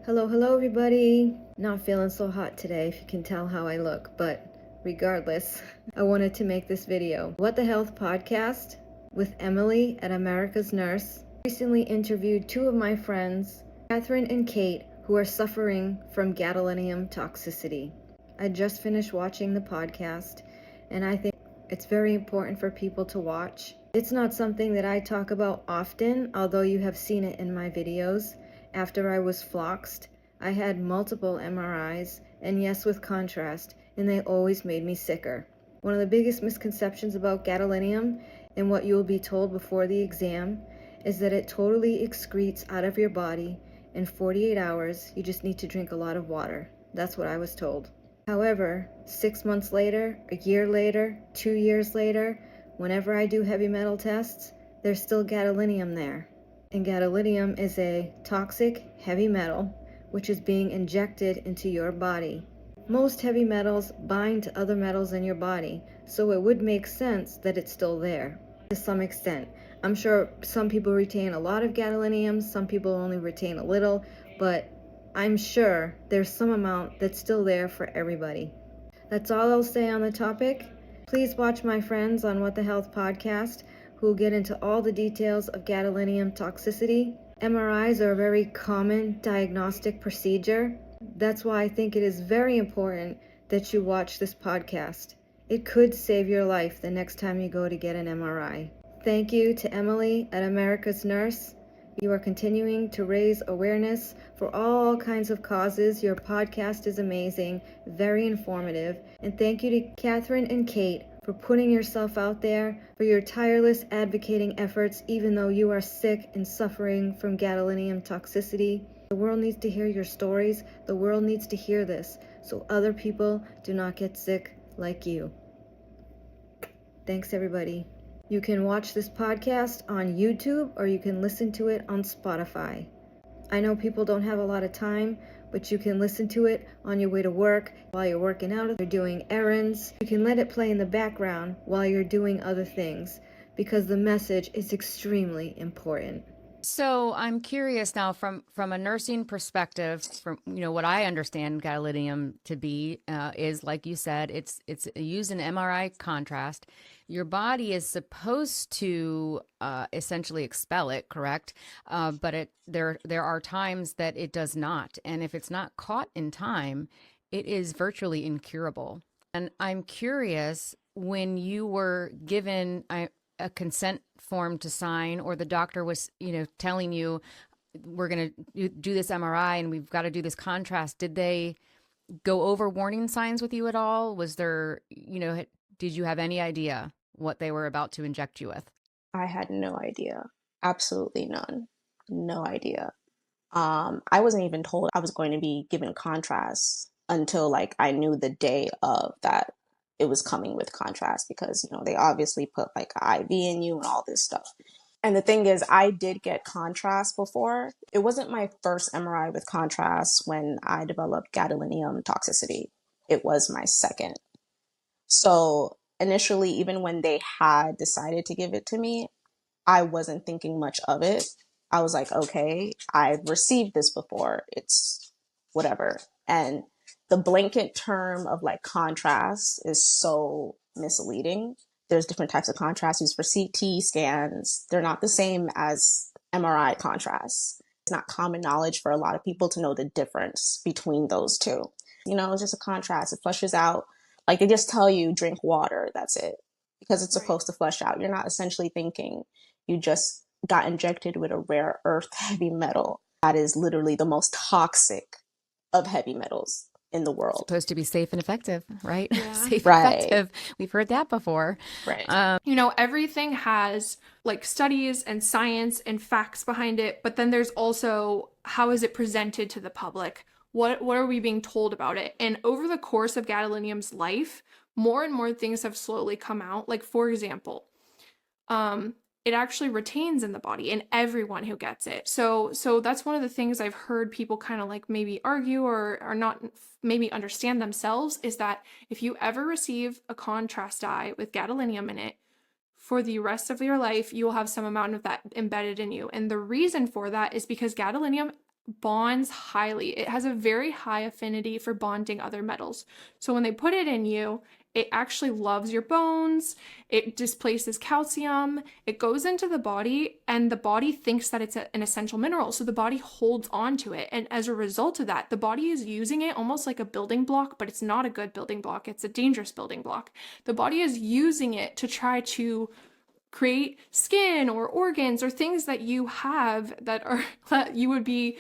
Hello everybody. Not feeling so hot today, if you can tell how I look, but regardless, I wanted to make this video. What the Health podcast with Emily at America's Nurse recently interviewed two of my friends, Catherine and Kate, who are suffering from gadolinium toxicity. I just finished watching the podcast, and I think it's very important for people to watch. It's not something that I talk about often, although you have seen it in my videos. After I was floxed, I had multiple MRIs, and yes, with contrast, and they always made me sicker. One of the biggest misconceptions about gadolinium and what you will be told before the exam is that it totally excretes out of your body in 48 hours. You just need to drink a lot of water. That's what I was told. However, 6 months later, a year later, 2 years later, whenever I do heavy metal tests, there's still gadolinium there. And gadolinium is a toxic heavy metal which is being injected into your body. Most heavy metals bind to other metals in your body, so it would make sense that it's still there to some extent. I'm sure some people retain a lot of gadolinium, some people only retain a little, but I'm sure there's some amount that's still there for everybody. That's all I'll say on the topic. Please watch my friends on What the Health podcast, who will get into all the details of gadolinium toxicity. MRIs are a very common diagnostic procedure. That's why I think it is very important that you watch this podcast. It could save your life the next time you go to get an MRI. Thank you to Emily at America's Nurse. You are continuing to raise awareness for all kinds of causes. Your podcast is amazing, very informative. And thank you to Catherine and Kate for putting yourself out there, for your tireless advocating efforts, even though you are sick and suffering from gadolinium toxicity. The world needs to hear your stories. The world needs to hear this, so other people do not get sick like you. Thanks, everybody. You can watch this podcast on YouTube or you can listen to it on Spotify. I know people don't have a lot of time, but you can listen to it on your way to work, while you're working out, or you're doing errands. You can let it play in the background while you're doing other things, because the message is extremely important. So I'm curious now, from a nursing perspective, from what I understand gadolinium to be is, like you said, it's used in MRI contrast. Your body is supposed to essentially expel it, correct? But there are times that it does not, and if it's not caught in time, it is virtually incurable. And I'm curious, when you were given a consent form to sign, or the doctor was, telling you, we're going to do this MRI and we've got to do this contrast, did they go over warning signs with you at all? Was there, did you have any idea what they were about to inject you with? I had no idea. Absolutely none. No idea. I wasn't even told I was going to be given contrast until I knew the day of that it was coming with contrast, because they obviously put an IV in you and all this stuff. And the thing is, I did get contrast before. It wasn't my first MRI with contrast when I developed gadolinium toxicity. It was my second. So initially, even when they had decided to give it to me, I wasn't thinking much of it. I was like, okay, I've received this before. It's whatever. And the blanket term of contrast is so misleading. There's different types of contrast used for CT scans. They're not the same as MRI contrast. It's not common knowledge for a lot of people to know the difference between those two. It's just a contrast. It flushes out. They just tell you drink water. That's it. Because it's supposed to flush out. You're not essentially thinking you just got injected with a rare earth heavy metal that is literally the most toxic of heavy metals in the world. Supposed to be safe and effective, right? Yeah. Safe Right. and effective. We've heard that before. Right. Everything has studies and science and facts behind it, but then there's also, how is it presented to the public? What are we being told about it? And over the course of gadolinium's life, more and more things have slowly come out. For example, it actually retains in the body in everyone who gets it. So that's one of the things I've heard people kind of maybe argue or not maybe understand themselves, is that if you ever receive a contrast dye with gadolinium in it, for the rest of your life, you will have some amount of that embedded in you. And the reason for that is because gadolinium bonds highly. It has a very high affinity for bonding other metals. So when they put it in you, it actually loves your bones, it displaces calcium, it goes into the body, and the body thinks that it's an essential mineral. So the body holds on to it. And as a result of that, the body is using it almost like a building block, but it's not a good building block. It's a dangerous building block. The body is using it to try to create skin or organs or things that you have that you would be,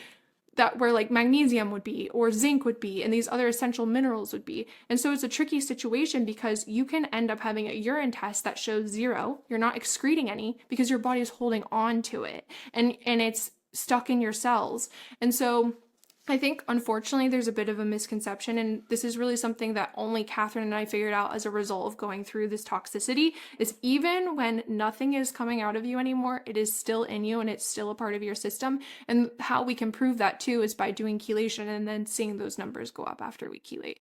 that where like magnesium would be or zinc would be and these other essential minerals would be. And so it's a tricky situation because you can end up having a urine test that shows 0. You're not excreting any because your body is holding on to it, and it's stuck in your cells. And so I think, unfortunately, there's a bit of a misconception, and this is really something that only Catherine and I figured out as a result of going through this toxicity, is even when nothing is coming out of you anymore, it is still in you and it's still a part of your system. And how we can prove that too is by doing chelation and then seeing those numbers go up after we chelate.